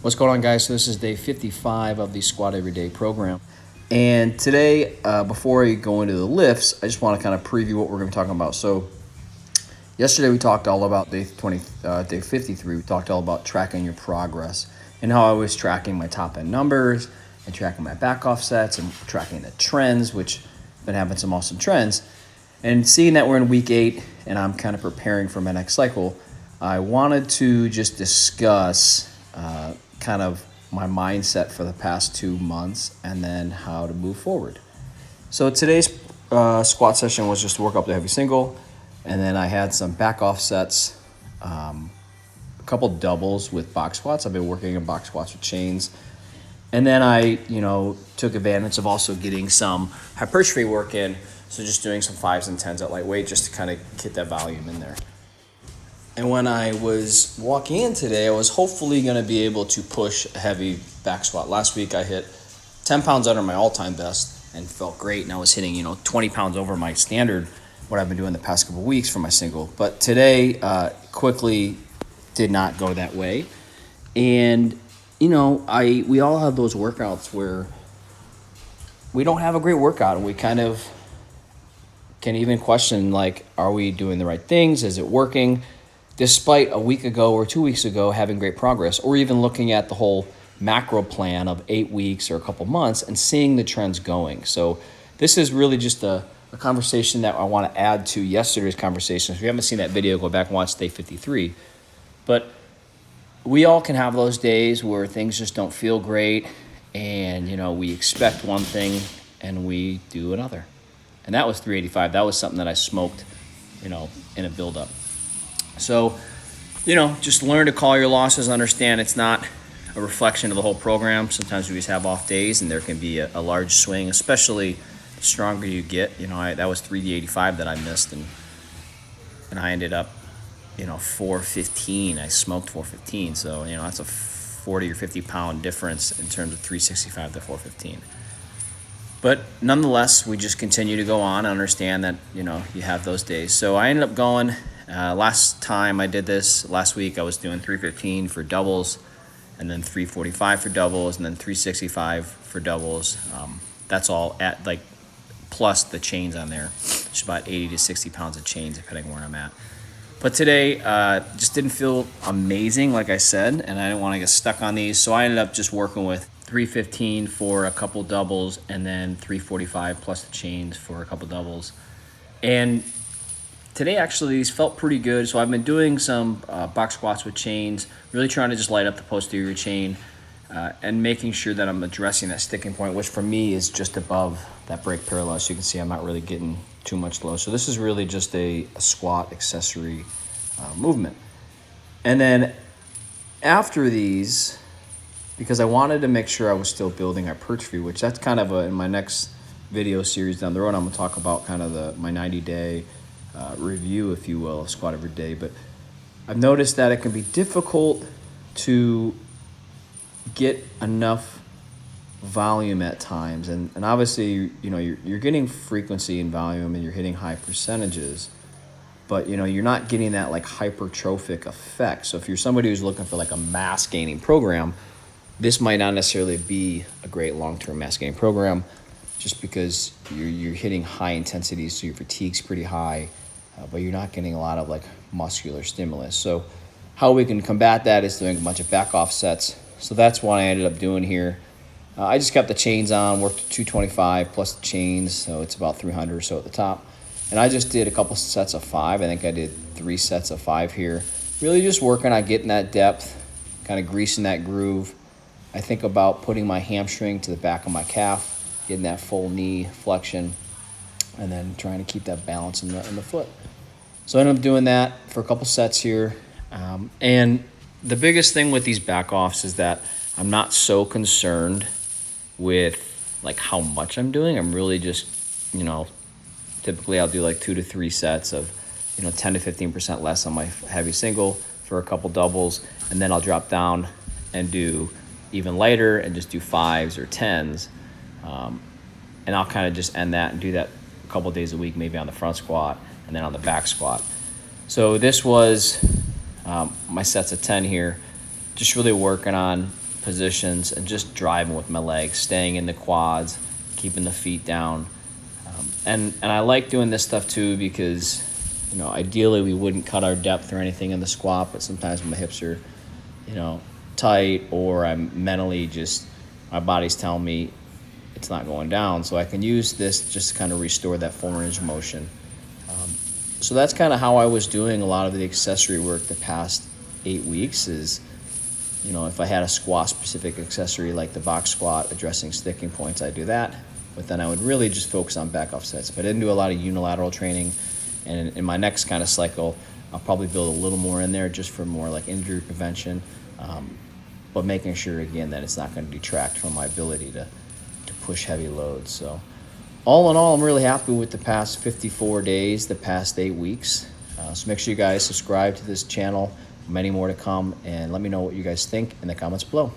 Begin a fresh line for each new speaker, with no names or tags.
What's going on, guys? So this is day 55 of the Squat Everyday program. And today, before I go into the lifts, I just want to kind of preview what we're going to be talking about. So yesterday we talked all about day 53. We talked all about tracking your progress and how I was tracking my top end numbers and tracking my back offsets and tracking the trends, which been having some awesome trends. And seeing that we're in week 8 and I'm kind of preparing for my next cycle, I wanted to just discuss kind of my mindset for the past 2 months and then how to move forward. So today's squat session was just to work up the heavy single, and then I had some back offsets, a couple doubles with box squats. I've been working in box squats with chains. And then I, took advantage of also getting some hypertrophy work in. So just doing some 5s and 10s at lightweight just to kind of get that volume in there. And when I was walking in today, I was hopefully going to be able to push a heavy back squat. Last week I hit 10 pounds under my all-time best and felt great. And I was hitting, 20 pounds over my standard, what I've been doing the past couple of weeks for my single. But today quickly did not go that way. And, we all have those workouts where we don't have a great workout and we kind of can even question, are we doing the right things? Is it working? Despite a week ago or 2 weeks ago having great progress, or even looking at the whole macro plan of 8 weeks or a couple months and seeing the trends going. So this is really just a conversation that I want to add to yesterday's conversation. If you haven't seen that video, go back and watch day 53. But we all can have those days where things just don't feel great and, we expect one thing and we do another. And that was 385. That was something that I smoked, in a buildup. So, just learn to call your losses. Understand it's not a reflection of the whole program. Sometimes we just have off days, and there can be a large swing, especially the stronger you get. That was 385 that I missed, and I ended up, 415. I smoked 415. So, that's a 40 or 50 pound difference in terms of 365 to 415. But nonetheless, we just continue to go on and understand that, you have those days. So I ended up going, last time I did this, last week I was doing 315 for doubles, and then 345 for doubles, and then 365 for doubles. That's all at plus the chains on there. It's about 80 to 60 pounds of chains depending where I'm at. But today just didn't feel amazing, like I said, and I didn't want to get stuck on these. So I ended up just working with 315 for a couple doubles, and then 345 plus the chains for a couple doubles. And today actually these felt pretty good. So I've been doing some box squats with chains, really trying to just light up the posterior chain and making sure that I'm addressing that sticking point, which for me is just above that break parallel. So you can see I'm not really getting too much low. So this is really just a squat accessory movement. And then after these, because I wanted to make sure I was still building hypertrophy, which that's kind of in my next video series down the road, I'm going to talk about kind of my 90-day review, if you will, of Squat Every Day. But I've noticed that it can be difficult to get enough volume at times. And obviously, you're getting frequency and volume and you're hitting high percentages, but, you're not getting that hypertrophic effect. So if you're somebody who's looking for a mass gaining program, this might not necessarily be a great long-term mass gaining program just because you're hitting high intensities, so your fatigue's pretty high, but you're not getting a lot of muscular stimulus. So how we can combat that is doing a bunch of back offsets. So that's what I ended up doing here. I just kept the chains on, worked 225 plus the chains, so it's about 300 or so at the top. And I just did a couple sets of 5. I think I did 3 sets of 5 here. Really just working on getting that depth, kind of greasing that groove. I think about putting my hamstring to the back of my calf, getting that full knee flexion, and then trying to keep that balance in the foot. So I ended up doing that for a couple sets here. And the biggest thing with these back offs is that I'm not so concerned with how much I'm doing. I'm really just, typically I'll do 2 to 3 sets of, 10 to 15% less on my heavy single for a couple doubles. And then I'll drop down and do even lighter and just do 5s or 10s. And I'll kind of just end that and do that a couple days a week, maybe on the front squat and then on the back squat. So this was my sets of 10 here, just really working on positions and just driving with my legs, staying in the quads, keeping the feet down. And I like doing this stuff too because, ideally we wouldn't cut our depth or anything in the squat, but sometimes my hips are, tight, or I'm mentally my body's telling me it's not going down. So I can use this just to kind of restore that full range of motion. So that's kind of how I was doing a lot of the accessory work the past 8 weeks is, if I had a squat specific accessory like the box squat addressing sticking points, I'd do that. But then I would really just focus on back offsets. If I didn't do a lot of unilateral training, and in my next kind of cycle, I'll probably build a little more in there just for more like injury prevention, but making sure, again, that it's not going to detract from my ability to push heavy loads. So all in all, I'm really happy with the past 54 days, the past 8 weeks. So make sure you guys subscribe to this channel. Many more to come, and let me know what you guys think in the comments below.